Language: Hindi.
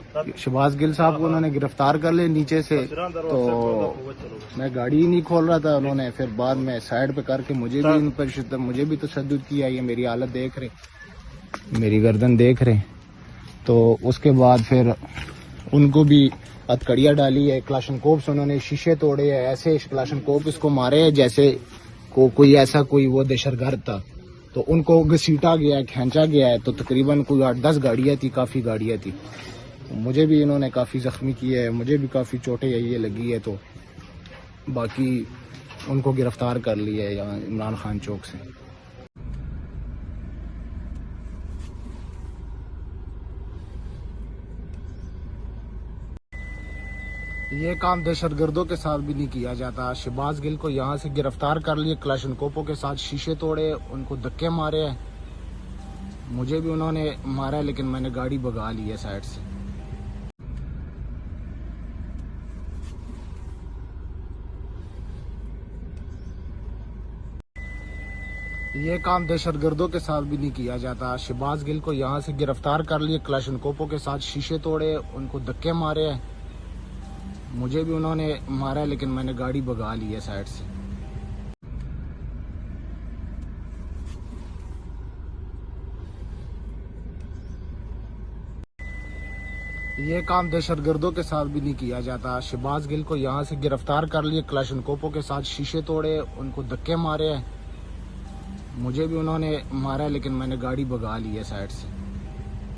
शहबाज गिल साहब को उन्होंने गिरफ्तार कर लिया नीचे से, तो मैं गाड़ी ही नहीं खोल रहा था। उन्होंने फिर बाद में साइड पे करके मुझे भी तशद्दुद किया। ये मेरी हालत देख रहे, मेरी गर्दन देख रहे। तो उसके बाद फिर उनको भी हथकड़ियाँ डाली है, क्लाशनकोप से उन्होंने शीशे तोड़े हैं, ऐसे क्लाशनकोप इसको मारे हैं जैसे कोई ऐसा कोई वो दहशतगर्द था। तो उनको घसीटा गया है, खींचा गया है। तो तकरीबन कोई 8-10 गाड़ियाँ थी, काफ़ी गाड़ियाँ थी। मुझे भी इन्होंने काफ़ी ज़ख्मी किया है, मुझे भी काफ़ी चोटें ये लगी है। तो बाकी उनको गिरफ्तार कर लिया है यहाँ इमरान खान चौक से। ये काम दहशतगर्दों के साथ भी नहीं किया जाता। शहबाज गिल को यहाँ से गिरफ्तार कर लिए, क्लाशनकोपों के साथ शीशे तोड़े, उनको धक्के मारे हैं। मुझे भी उन्होंने मारा, लेकिन मैंने गाड़ी भगा ली है साइड से। ये काम दहशतगर्दों के साथ भी नहीं किया जाता। शहबाज गिल को यहाँ से गिरफ्तार कर लिए, क्लाशनकोपों के साथ शीशे तोड़े, उनको धक्के मारे हैं। मुझे भी उन्होंने मारा, लेकिन मैंने गाड़ी भगा ली है साइड से। ये काम दहशतगर्दों के साथ भी नहीं किया जाता। शहबाज गिल को यहाँ से गिरफ्तार कर लिए, क्लाशनकोपों के साथ शीशे तोड़े, उनको धक्के मारे हैं। मुझे भी उन्होंने मारा, लेकिन मैंने गाड़ी भगा ली है साइड से।